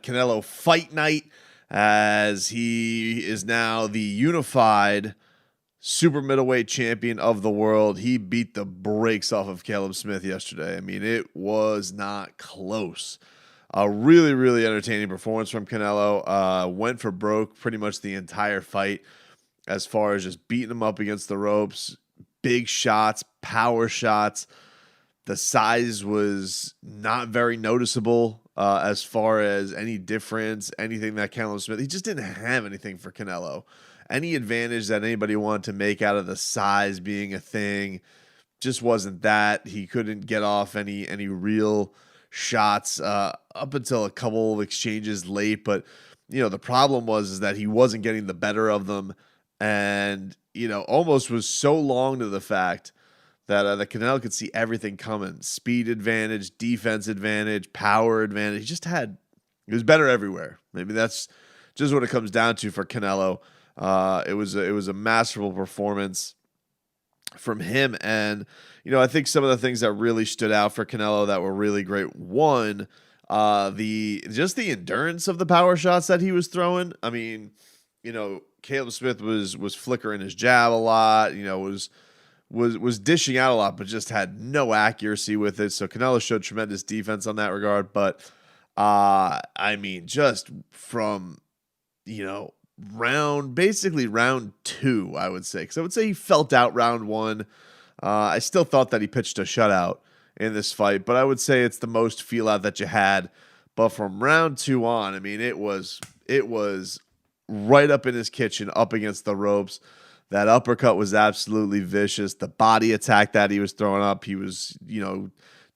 Canelo Fight Night, as he is now the unified super middleweight champion of the world. He beat the brakes off of Callum Smith yesterday. I mean, it was not close. A really, really entertaining performance from Canelo. Went for broke pretty much the entire fight as far as just beating him up against the ropes. Big shots, power shots. The size was not very noticeable as far as any difference, anything that Callum Smith, he just didn't have anything for Canelo. Any advantage that anybody wanted to make out of the size being a thing just wasn't that. He couldn't get off any real shots up until a couple of exchanges late. But, the problem was that he wasn't getting the better of them. And, almost was so long to the fact that Canelo could see everything coming. Speed advantage, defense advantage, power advantage. He was better everywhere. Maybe that's just what it comes down to for Canelo. It was a masterful performance from him. And, I think some of the things that really stood out for Canelo that were really great. One, the endurance of the power shots that he was throwing. I mean, Caleb Smith was flickering his jab a lot, was dishing out a lot, but just had no accuracy with it. So Canelo showed tremendous defense on that regard. But just from, round two, I would say. Because I would say he felt out round one. I still thought that he pitched a shutout in this fight, but I would say it's the most feel out that you had. But from round two on, it was right up in his kitchen, up against the ropes. That uppercut was absolutely vicious. The body attack that he was throwing up, he was,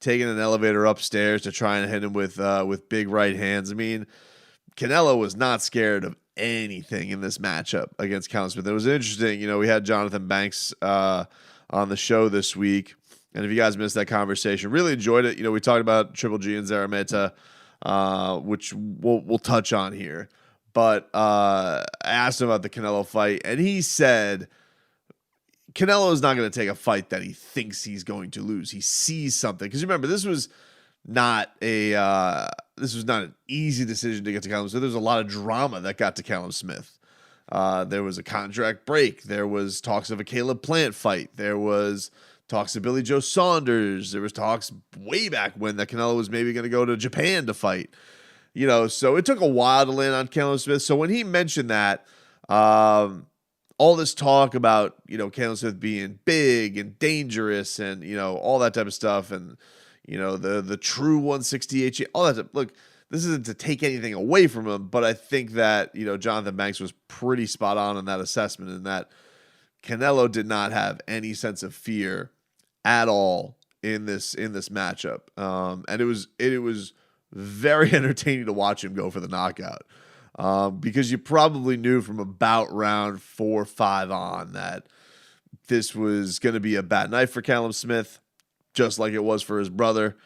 taking an elevator upstairs to try and hit him with big right hands. Canelo was not scared of anything in this matchup against Callum Smith. It was interesting. We had Jonathan Banks on the show this week. And if you guys missed that conversation, really enjoyed it. We talked about Triple G and Zarameta, which we'll touch on here. But I asked him about the Canelo fight, and he said Canelo is not going to take a fight that he thinks he's going to lose. He sees something. Because remember, this was not an easy decision to get to Callum Smith. There was a lot of drama that got to Callum Smith. There was a contract break. There was talks of a Caleb Plant fight. There was talks of Billy Joe Saunders. There was talks way back when that Canelo was maybe going to go to Japan to fight. So it took a while to land on Callum Smith. So when he mentioned that, all this talk about, Callum Smith being big and dangerous and, all that type of stuff and, the true 168, all that stuff. Look, this isn't to take anything away from him, but I think that, Jonathan Banks was pretty spot on in that assessment, and that Canelo did not have any sense of fear at all in this matchup. And it was very entertaining to watch him go for the knockout. Because you probably knew from about round 4 or 5 on that this was going to be a bad night for Callum Smith, just like it was for his brother.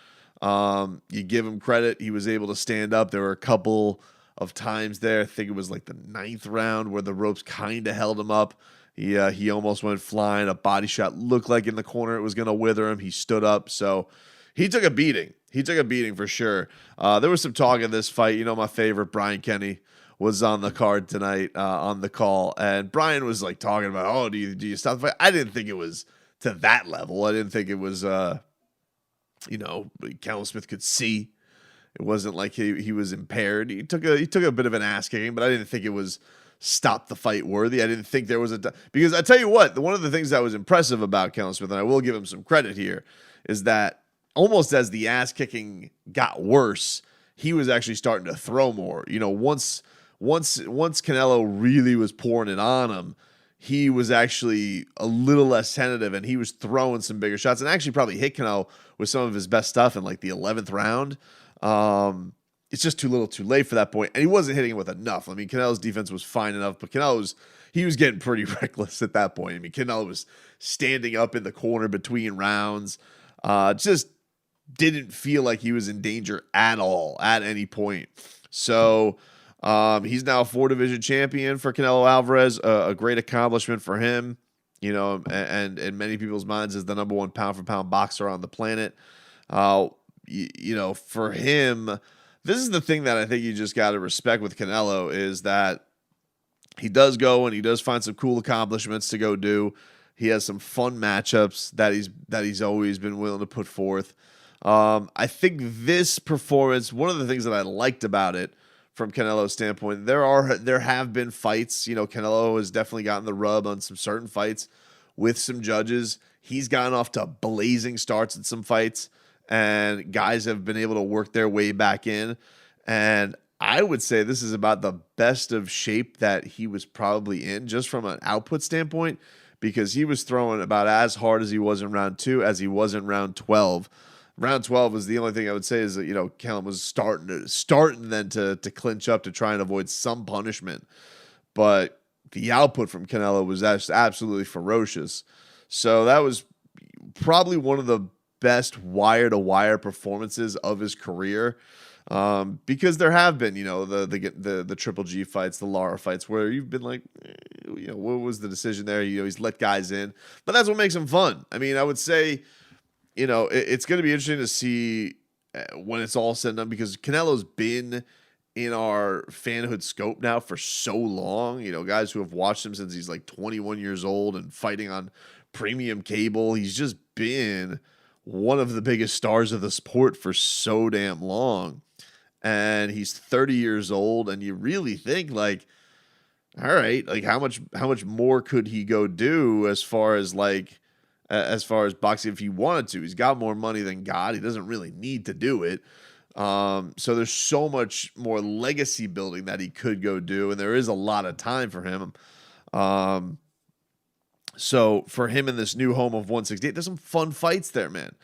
You give him credit. He was able to stand up. There were a couple of times there, I think it was like the 9th round, where the ropes kind of held him up. He almost went flying. A body shot looked like in the corner it was going to wither him. He stood up. So he took a beating. He took a beating for sure. There was some talk in this fight. My favorite, Brian Kenny, was on the card tonight on the call. And Brian was like talking about, do you stop the fight? I didn't think it was to that level. I didn't think it was, Callum Smith could see. It wasn't like he was impaired. He took a bit of an ass kicking, but I didn't think it was stop the fight worthy. I didn't think there was because I tell you what, one of the things that was impressive about Callum Smith, and I will give him some credit here, is that almost as the ass kicking got worse, he was actually starting to throw more. Once Canelo really was pouring it on him, he was actually a little less tentative, and he was throwing some bigger shots, and actually probably hit Canelo with some of his best stuff in like the 11th round. It's just too little too late for that point, and he wasn't hitting him with enough. Canelo's defense was fine enough, but he was getting pretty reckless at that point. Canelo was standing up in the corner between rounds. Just didn't feel like he was in danger at all at any point. So he's now a 4-division champion for Canelo Alvarez, a great accomplishment for him, and in many people's minds is the number 1 pound-for-pound boxer on the planet. For him, this is the thing that I think you just got to respect with Canelo is that he does go and he does find some cool accomplishments to go do. He has some fun matchups that he's always been willing to put forth. I think this performance, one of the things that I liked about it from Canelo's standpoint, there have been fights. Canelo has definitely gotten the rub on some certain fights with some judges. He's gotten off to blazing starts in some fights, and guys have been able to work their way back in. And I would say this is about the best of shape that he was probably in, just from an output standpoint, because he was throwing about as hard as he was in round 2 as he was in round 12. Round 12 was the only thing I would say is that, Callum was starting then to clinch up to try and avoid some punishment. But the output from Canelo was absolutely ferocious. So that was probably one of the best wire-to-wire performances of his career. Because there have been, the Triple G fights, the Lara fights, where you've been like, what was the decision there? He's let guys in, but that's what makes him fun. I mean, I would say, it's going to be interesting to see when it's all said and done, because Canelo's been in our fanhood scope now for so long. Guys who have watched him since he's like 21 years old and fighting on premium cable. He's just been one of the biggest stars of the sport for so damn long. And he's 30 years old, and you really think like, all right, like how much more could he go do as far as boxing if he wanted to? He's got more money than God. He doesn't really need to do it. So there's so much more legacy building that he could go do, and there is a lot of time for him. So for him in this new home of 168, there's some fun fights there, man.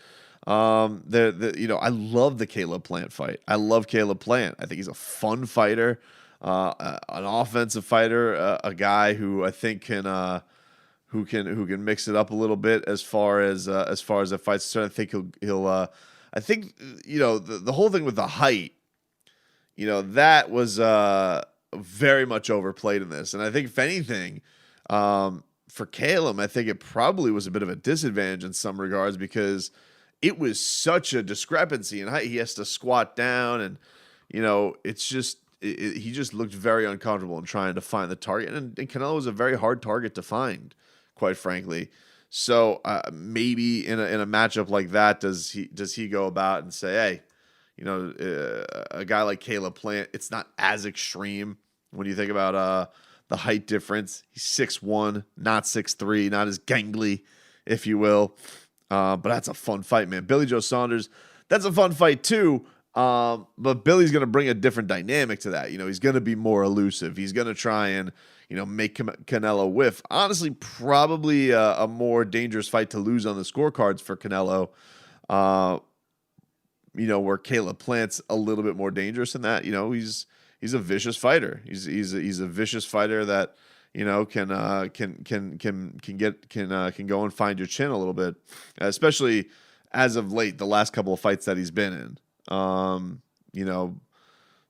I love the Caleb Plant fight. I love Caleb Plant. I think he's a fun fighter, an offensive fighter, a guy who I think can mix it up a little bit as far as the fights. So I think he'll I think the whole thing with the height, that was very much overplayed in this, and I think if anything, for Callum, I think it probably was a bit of a disadvantage in some regards, because it was such a discrepancy in height. He has to squat down, and it's just he just looked very uncomfortable in trying to find the target. And Canelo was a very hard target to find, quite frankly. So maybe in a matchup like that, does he go about and say, hey, a guy like Caleb Plant, it's not as extreme when you think about the height difference. He's 6'1", not 6'3", not as gangly, if you will. But that's a fun fight, man. Billy Joe Saunders, that's a fun fight too. But Billy's going to bring a different dynamic to that. He's going to be more elusive. He's going to try and, make Canelo whiff. Honestly, probably a more dangerous fight to lose on the scorecards for Canelo. Where Caleb Plant's a little bit more dangerous in that. He's a vicious fighter. He's a vicious fighter that can go and find your chin a little bit, especially as of late, the last couple of fights that he's been in.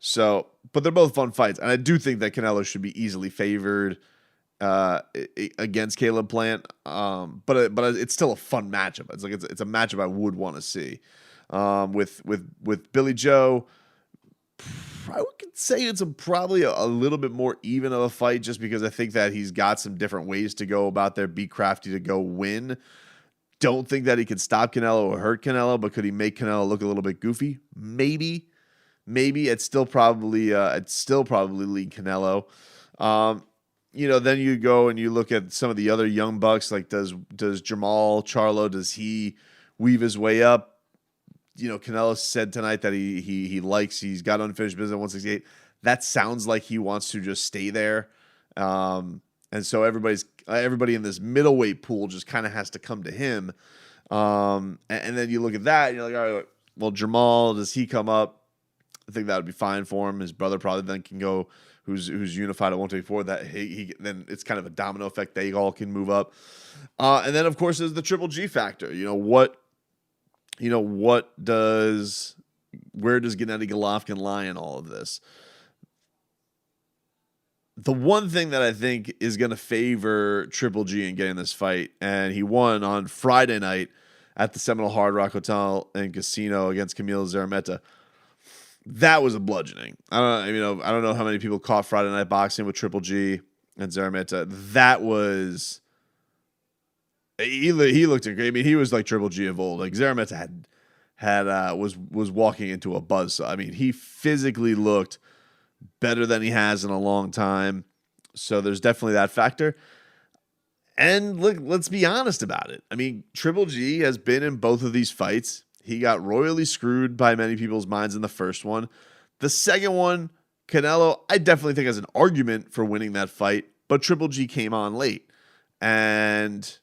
So, but they're both fun fights, and I do think that Canelo should be easily favored against Caleb Plant. But it's still a fun matchup. It's a matchup I would want to see. With Billy Joe, I would say it's probably a little bit more even of a fight, just because I think that he's got some different ways to go about there, be crafty to go win. Don't think that he could stop Canelo or hurt Canelo, but could he make Canelo look a little bit goofy? Maybe. It's still probably lead Canelo. Then you go and you look at some of the other young bucks, like does Jamal Charlo, does he weave his way up? Canelo said tonight that he's got unfinished business at 168. That sounds like he wants to just stay there. And so everybody in this middleweight pool just kind of has to come to him. And then you look at that and you're like, all right, well, Jamal, does he come up? I think that would be fine for him. His brother probably then can go, who's unified at 124. That he then it's kind of a domino effect. They all can move up. And then of course there's the Triple G factor. Where does Gennady Golovkin lie in all of this? The one thing that I think is going to favor Triple G in getting this fight, and he won on Friday night at the Seminole Hard Rock Hotel and Casino against Camilo Zarameta. that was a bludgeoning. I don't know how many people caught Friday Night Boxing with Triple G and Zarameta. That was he looked great. I mean, he was like Triple G of old. Like Zarameta was walking into a buzzsaw. I mean, he physically looked better than he has in a long time. So there's definitely that factor. And look, let's be honest about it. I mean, Triple G has been in both of these fights. He got royally screwed by many people's minds in the first one. The second one, Canelo, I definitely think has an argument for winning that fight, but Triple G came on late. And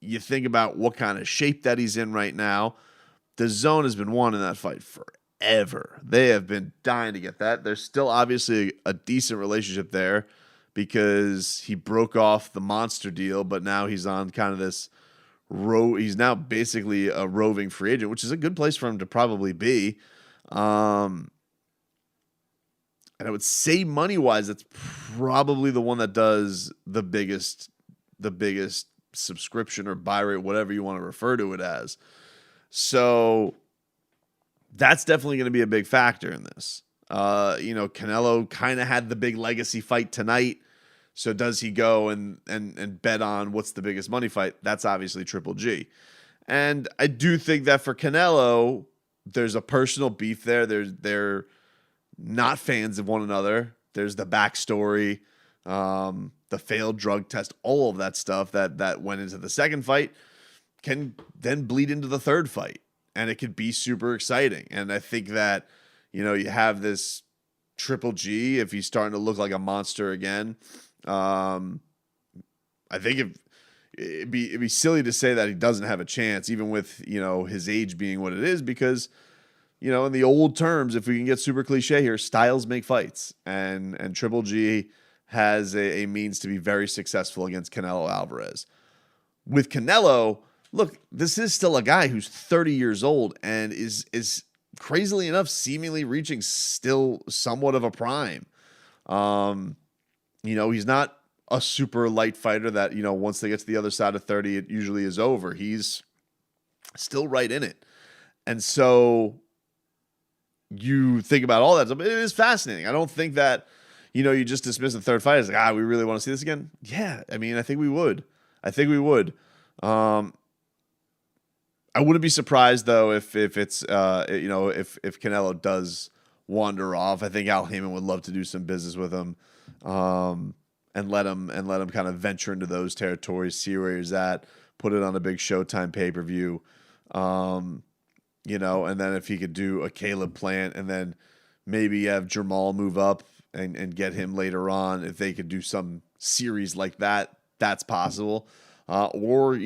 you think about what kind of shape that he's in right now. The Zone has been wanting that fight forever. They have been dying to get that. There's still obviously a decent relationship there because he broke off the monster deal, but now he's on kind of this he's now basically a roving free agent, which is a good place for him to probably be. And I would say money-wise, that's probably the one that does the biggest subscription or buy rate, whatever you want to refer to it as. So that's definitely going to be a big factor in this. Canelo kind of had the big legacy fight tonight. So does he go and bet on what's the biggest money fight? That's obviously Triple G. And I do think that for Canelo, there's a personal beef there. They're not fans of one another. There's the backstory, the failed drug test, all of that stuff that went into the second fight can then bleed into the third fight. And it could be super exciting. And I think that, you have this Triple G, if he's starting to look like a monster again, I think it'd be silly to say that he doesn't have a chance, even with, his age being what it is, because, in the old terms, if we can get super cliche here, styles make fights. And Triple G has a means to be very successful against Canelo Alvarez. With Canelo, look, this is still a guy who's 30 years old and is crazily enough seemingly reaching still somewhat of a prime. He's not a super light fighter that, once they get to the other side of 30, it usually is over. He's still right in it. And so you think about all that stuff. It is fascinating. I don't think that, you just dismiss the third fight as like, we really want to see this again. Yeah. I mean, I think we would. I wouldn't be surprised though if it's if Canelo does wander off. I think Al Heyman would love to do some business with him, and let him kind of venture into those territories, see where he's at, put it on a big Showtime pay-per-view, and then if he could do a Caleb Plant and then maybe have Jamal move up and get him later on, if they could do some series like that, that's possible. Or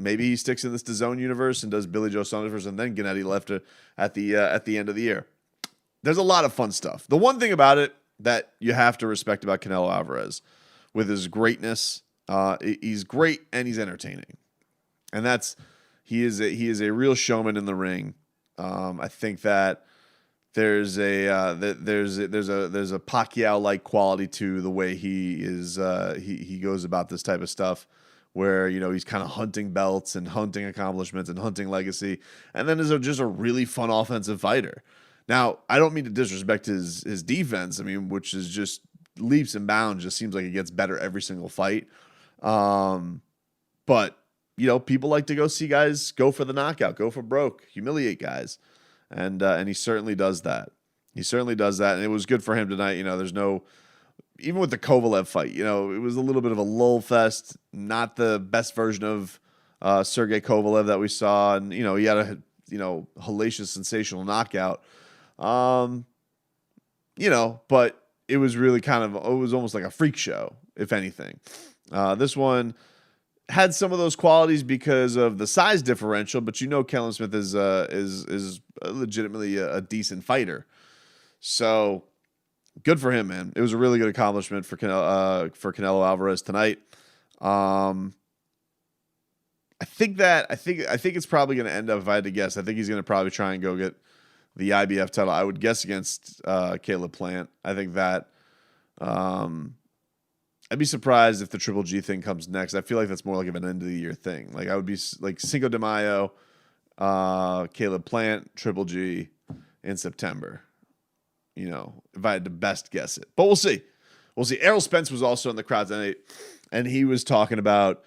maybe he sticks in this DAZN universe and does Billy Joe Saunders and then Gennady left at the end of the year. There's a lot of fun stuff. The one thing about it that you have to respect about Canelo Alvarez, with his greatness, he's great and he's entertaining, and he is a real showman in the ring. I think that there's a Pacquiao-like quality to the way he is. He goes about this type of stuff, where he's kind of hunting belts and hunting accomplishments and hunting legacy, and then is just a really fun offensive fighter. Now, I don't mean to disrespect his defense. I mean, which is just leaps and bounds. Just seems like it gets better every single fight. But people like to go see guys go for the knockout, go for broke, humiliate guys, and he certainly does that. And it was good for him tonight. There's no. Even with the Kovalev fight, it was a little bit of a lull fest, not the best version of Sergey Kovalev that we saw. And, he had a, hellacious, sensational knockout. But it was really it was almost like a freak show, if anything. This one had some of those qualities because of the size differential, but Callum Smith is legitimately a decent fighter. So good for him, man. It was a really good accomplishment for Canelo Alvarez tonight. I think it's probably going to end up, if I had to guess, I think he's going to probably try and go get the IBF title. I would guess against Caleb Plant. I think that I'd be surprised if the Triple G thing comes next. I feel like that's more like of an end of the year thing. Like I would be like Cinco de Mayo, Caleb Plant, Triple G, in September. If I had to best guess it. But we'll see. We'll see. Errol Spence was also in the crowd tonight, and he was talking about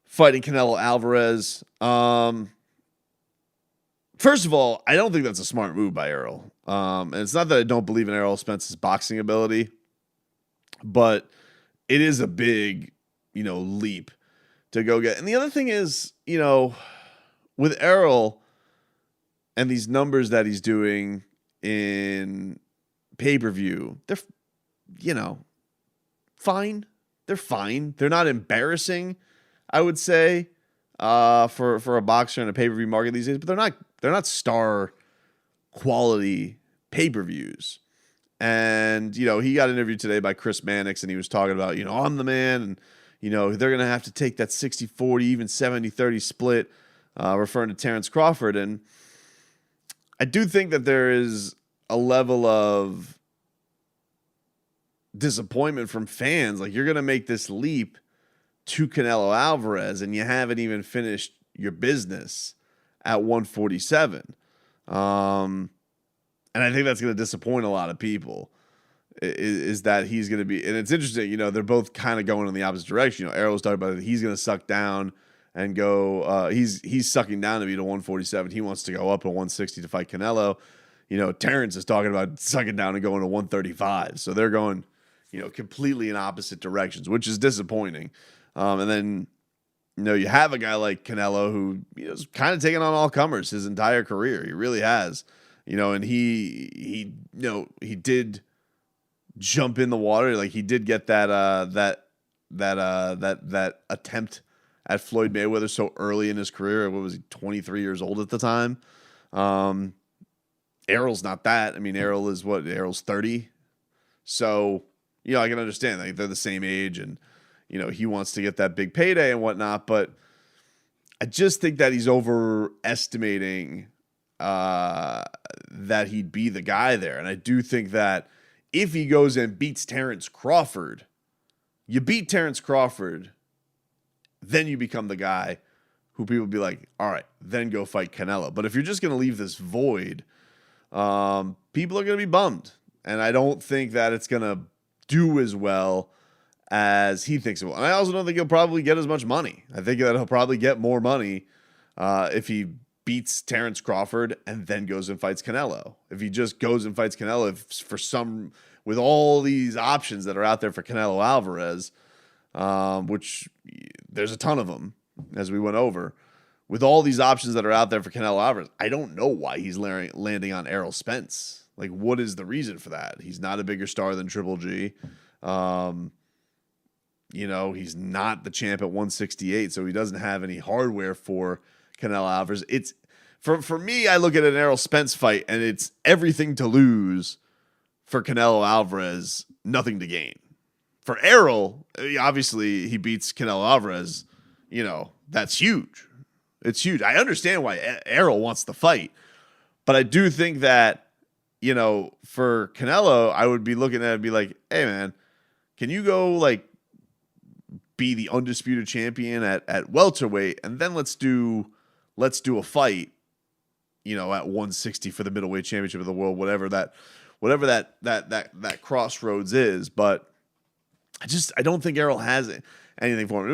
fighting Canelo Alvarez. First of all, I don't think that's a smart move by Errol. And it's not that I don't believe in Errol Spence's boxing ability, but it is a big, leap to go get. And the other thing is, with Errol and these numbers that he's doing in pay-per-view, they're, fine. They're fine. They're not embarrassing, I would say, for a boxer in a pay-per-view market these days, but they're not star quality pay-per-views. And, he got interviewed today by Chris Mannix, and he was talking about, I'm the man, and, they're going to have to take that 60-40, even 70-30 split, referring to Terrence Crawford. And I do think that there is a level of disappointment from fans. Like, you're going to make this leap to Canelo Alvarez, and you haven't even finished your business at 147. And I think that's going to disappoint a lot of people, is that he's going to be, and it's interesting, they're both kind of going in the opposite direction. Errol's talking about it. He's going to suck down and go, he's sucking down to be to 147. He wants to go up to 160 to fight Canelo. Terrence is talking about sucking down and going to 135. So they're going, completely in opposite directions, which is disappointing. And then, you have a guy like Canelo who is kind of taking on all comers his entire career. He really has, and he did jump in the water. Like, he did get that attempt at Floyd Mayweather so early in his career. What was he, 23 years old at the time? Errol's not that. I mean, Errol's 30. So, I can understand, like, they're the same age, and, he wants to get that big payday and whatnot, but I just think that he's overestimating that he'd be the guy there. And I do think that if he goes and beats Terrence Crawford, you beat Terrence Crawford, then you become the guy who people be like, all right, then go fight Canelo. But if you're just going to leave this void, people are going to be bummed. And I don't think that it's going to do as well as he thinks it will. And I also don't think he'll probably get as much money. I think that he'll probably get more money if he beats Terrence Crawford and then goes and fights Canelo. If he just goes and fights Canelo, with all these options that are out there for Canelo Alvarez, which there's a ton of them, as we went over, with all these options that are out there for Canelo Alvarez, I don't know why he's landing on Errol Spence. Like, what is the reason for that? He's not a bigger star than Triple G. He's not the champ at 168, so he doesn't have any hardware for Canelo Alvarez. It's for me, I look at an Errol Spence fight, and it's everything to lose for Canelo Alvarez, nothing to gain. For Errol, obviously, he beats Canelo Alvarez. That's huge. It's huge. I understand why Errol wants the fight, but I do think that, for Canelo, I would be looking at it and be like, hey, man, can you go, like, be the undisputed champion at welterweight, and then let's do a fight, at 160 for the middleweight championship of the world, whatever that crossroads is. But I don't think Errol has anything for him.